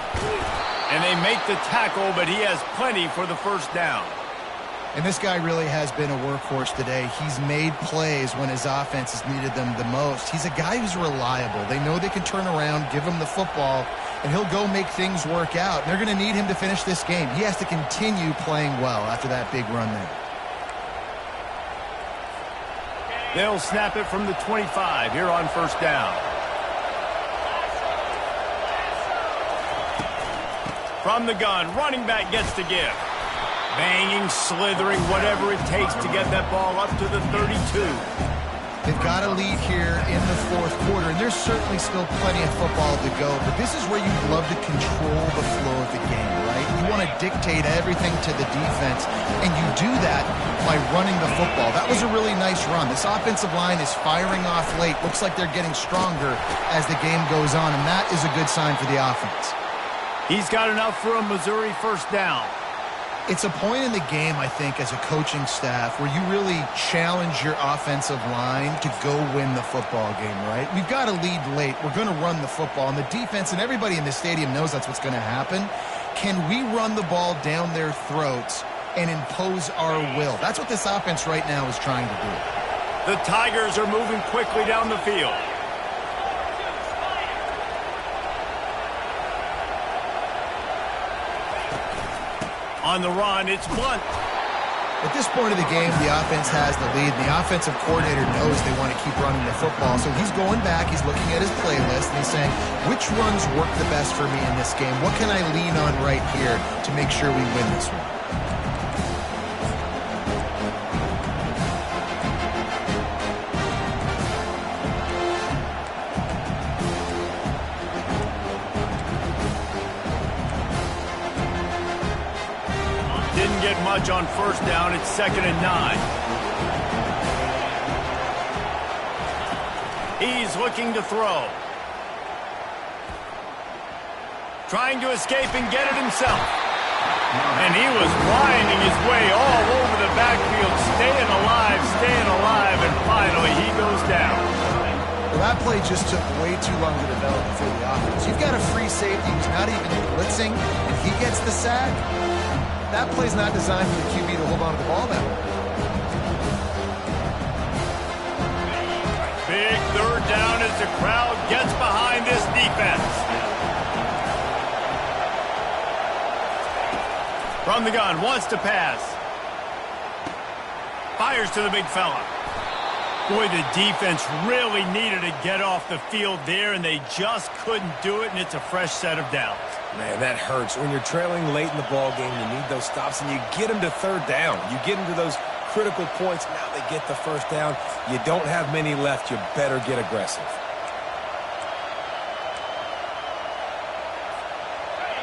And they make the tackle, but he has plenty for the first down. And this guy really has been a workhorse today. He's made plays when his offense has needed them the most. He's a guy who's reliable. They know they can turn around, give him the football, and he'll go make things work out. And they're going to need him to finish this game. He has to continue playing well after that big run there. They'll snap it from the 25 here on first down. From the gun, running back gets to give. Banging, slithering, whatever it takes to get that ball up to the 32. They've got a lead here in the fourth quarter, and there's certainly still plenty of football to go, but this is where you'd love to control the flow of the game, right? You want to dictate everything to the defense, and you do that by running the football. That was a really nice run. This offensive line is firing off late. Looks like they're getting stronger as the game goes on, and that is a good sign for the offense. He's got enough for a Missouri first down. It's a point in the game, I think, as a coaching staff where you really challenge your offensive line to go win the football game, right? We've got to lead late. We're going to run the football, and the defense and everybody in the stadium knows that's what's going to happen. Can we run the ball down their throats and impose our will? That's what this offense right now is trying to do. The Tigers are moving quickly down the field. On the run, it's Blunt. At this point of the game, the offense has the lead. The offensive coordinator knows they want to keep running the football. So he's going back, he's looking at his playlist, and he's saying, which runs work the best for me in this game? What can I lean on right here to make sure we win this one? Much on first down. It's 2nd and 9. He's looking to throw. Trying to escape and get it himself. And he was winding his way all over the backfield, staying alive, and finally he goes down. Well, that play just took way too long to develop for the offense. You've got a free safety who's not even blitzing, and he gets the sack. That play's not designed for the QB to hold on to the ball that way. Big third down as the crowd gets behind this defense. From the gun, wants to pass. Fires to the big fella. Boy, the defense really needed to get off the field there, and they just couldn't do it, and it's a fresh set of downs. Man, that hurts. When you're trailing late in the ball game, you need those stops, and you get them to third down. You get them to those critical points. Now they get the first down. You don't have many left. You better get aggressive.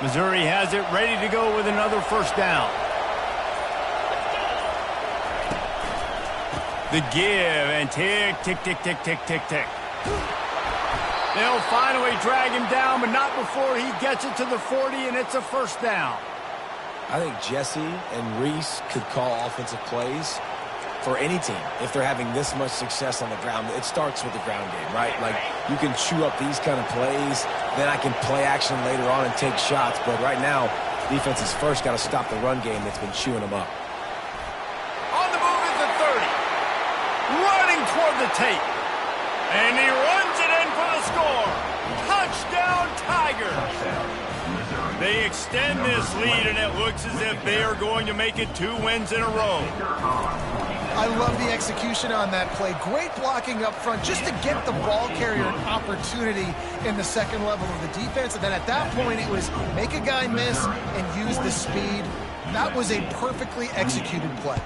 Missouri has it ready to go with another first down. The give, and tick, tick, tick, tick, tick, tick, tick. They'll finally drag him down, but not before he gets it to the 40, and it's a first down. I think Jesse and Reese could call offensive plays for any team if they're having this much success on the ground. It starts with the ground game, right? Like, you can chew up these kind of plays, then I can play action later on and take shots. But right now, defense has first got to stop the run game that's been chewing them up. On the move is the 30. Running toward the tape. And he runs it in for the score. Touchdown, Tigers. They extend this lead, and it looks as if they are going to make it 2 wins in a row. I love the execution on that play. Great blocking up front just to get the ball carrier an opportunity in the second level of the defense. And then at that point, it was make a guy miss and use the speed. That was a perfectly executed play.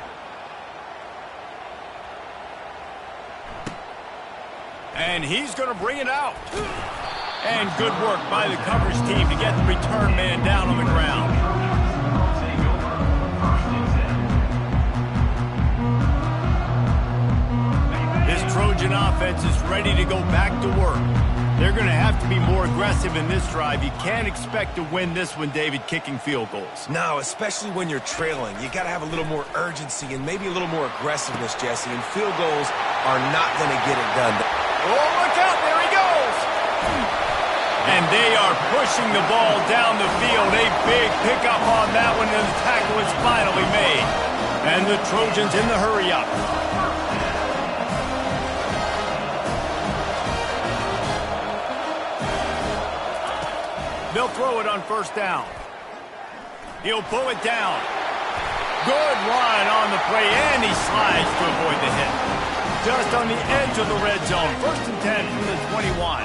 And he's going to bring it out. And good work by the coverage team to get the return man down on the ground. This Trojan offense is ready to go back to work. They're going to have to be more aggressive in this drive. You can't expect to win this one, David, kicking field goals. No, especially when you're trailing. You got to have a little more urgency and maybe a little more aggressiveness, Jesse. And field goals are not going to get it done. Oh, look out. There he goes. And they are pushing the ball down the field. A big pickup on that one, and the tackle is finally made. And the Trojans in the hurry-up. They'll throw it on first down. He'll pull it down. Good run on the play, and he slides to avoid the hit. Just on the edge of the red zone. 1st and 10 from the 21.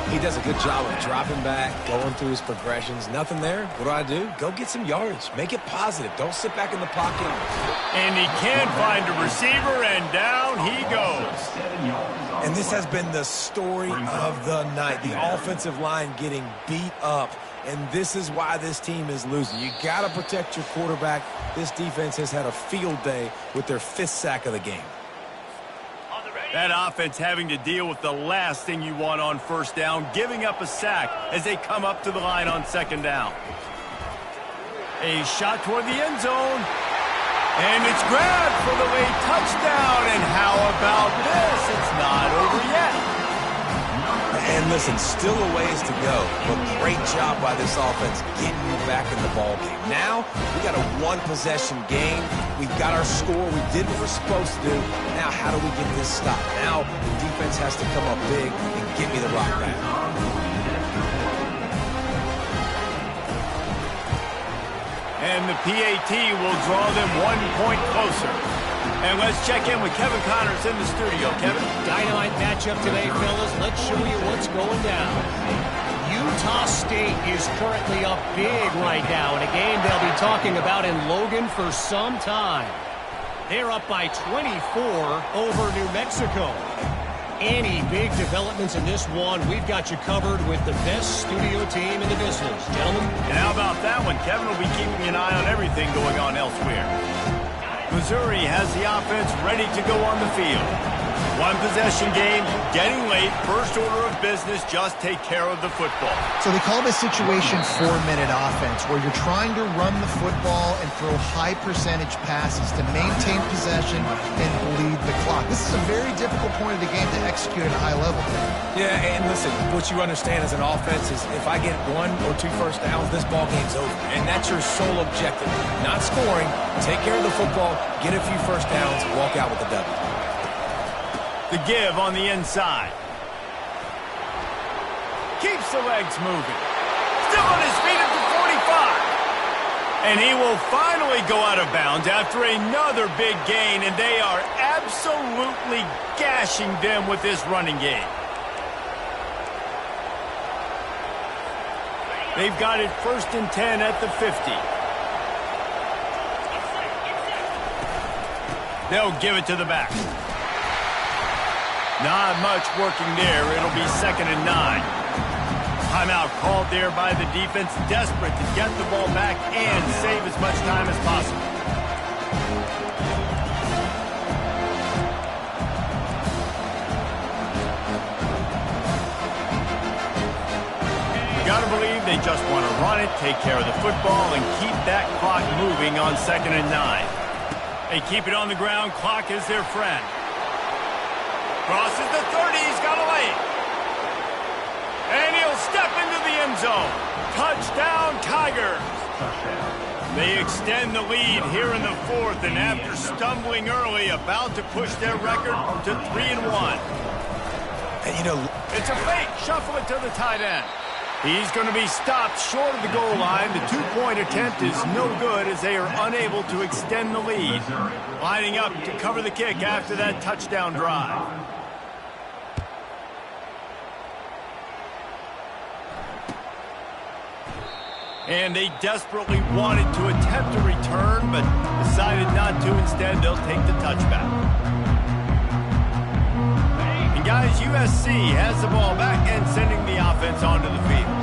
He does a good job of dropping back, going through his progressions. Nothing there. What do? Go get some yardage. Make it positive. Don't sit back in the pocket. And he can find a receiver, and down he goes. And this has been the story of the night. The offensive line getting beat up. And this is why this team is losing. You got to protect your quarterback. This defense has had a field day with their 5th sack of the game. That offense having to deal with the last thing you want on first down, giving up a sack as they come up to the line on 2nd down. A shot toward the end zone. And it's grabbed for the late touchdown. And how about this? It's not over yet. And listen, still a ways to go, but great job by this offense getting you back in the ball game. Now, we got a 1-possession game. We've got our score. We did what we're supposed to do. Now, how do we get this stopped? Now, the defense has to come up big and give me the rock back. And the PAT will draw them 1 point closer. And let's check in with Kevin Connors in the studio. Kevin? Dynamite matchup today, fellas. Let's show you what's going down. Utah State is currently up big right now in a game they'll be talking about in Logan for some time. They're up by 24 over New Mexico. Any big developments in this one, we've got you covered with the best studio team in the business. Gentlemen? And how about that one? Kevin will be keeping an eye on everything going on elsewhere. Missouri has the offense ready to go on the field. 1-possession game, getting late, first order of business, just take care of the football. So they call this situation 4-minute offense, where you're trying to run the football and throw high percentage passes to maintain possession and bleed the clock. This is a very difficult point of the game to execute at a high level. Yeah, and listen, what you understand as an offense is if I get 1 or 2 first downs, this ball game's over. And that's your sole objective. Not scoring, take care of the football, get a few first downs, walk out with the W. The give on the inside. Keeps the legs moving. Still on his feet at the 45. And he will finally go out of bounds after another big gain, and they are absolutely gashing them with this running game. They've got it 1st and 10 at the 50. They'll give it to the back. Not much working there. It'll be 2nd and 9. Timeout called there by the defense, desperate to get the ball back and save as much time as possible. You gotta believe they just want to run it, take care of the football, and keep that clock moving on 2nd and 9. They keep it on the ground. Clock is their friend. Crosses the 30. He's got a lane. And he'll step into the end zone. Touchdown, Tigers. They extend the lead here in the 4th, and after stumbling early, about to push their record to 3-1. And, you know, It's a fake. Shuffle it to the tight end. He's going to be stopped short of the goal line. The two-point attempt is no good as they are unable to extend the lead. Lining up to cover the kick after that touchdown drive. And they desperately wanted to attempt a return, but decided not to. Instead, they'll take the touchback. And guys, USC has the ball back and sending the offense onto the field.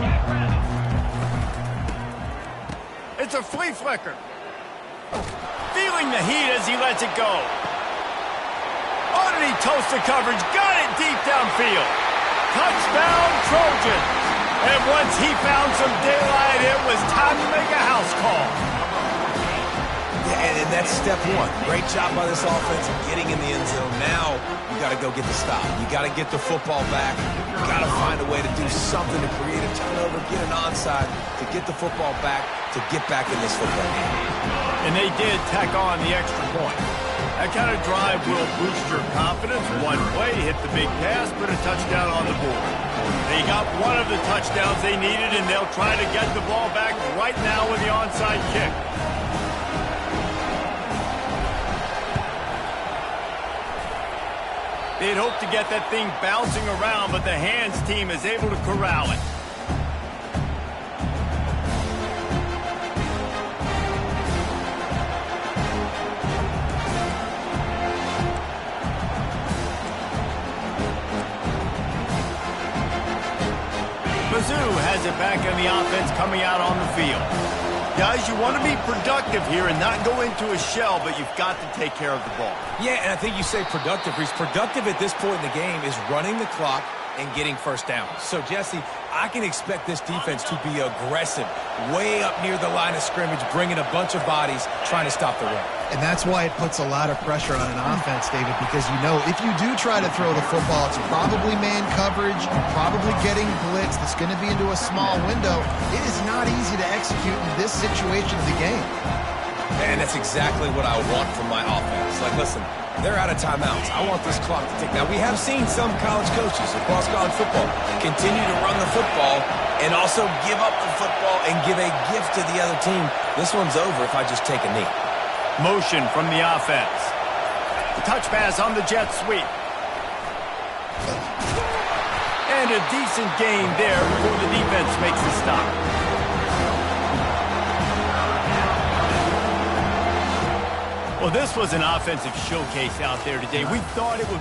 It's a flea flicker. Feeling the heat as he lets it go. Oh, did he toast the coverage? Got it deep downfield. Touchdown, Trojans. And once he found some daylight, it was time to make a house call. Yeah, and that's step one. Great job by this offense of getting in the end zone. Now you got to go get the stop. You got to get the football back. You got to find a way to do something to create a turnover, get an onside, to get the football back, to get back in this football game. And they did tack on the extra point. That kind of drive will boost your confidence. One play, hit the big pass, put a touchdown on the board. They got one of the touchdowns they needed, and they'll try to get the ball back right now with the onside kick. They'd hoped to get that thing bouncing around, but the hands team is able to corral it. Mizzou has it back in the offense coming out on the field. Guys, you want to be productive here and not go into a shell, but you've got to take care of the ball. Yeah, and I think you say productive. He's productive at this point in the game is running the clock and getting first down. So, Jesse, I can expect this defense to be aggressive, way up near the line of scrimmage, bringing a bunch of bodies, trying to stop the run. And that's why it puts a lot of pressure on an offense, David, because you know if you do try to throw the football, it's probably man coverage, probably getting blitzed. It's going to be into a small window. It is not easy to execute in this situation of the game. And that's exactly what I want from my offense. Like, listen, they're out of timeouts. I want this clock to tick. Now, we have seen some college coaches across college football continue to run the football and also give up the football and give a gift to the other team. This one's over if I just take a knee. Motion from the offense. The touch pass on the jet sweep. And a decent gain there before the defense makes the stop. Well, this was an offensive showcase out there today. We thought it would...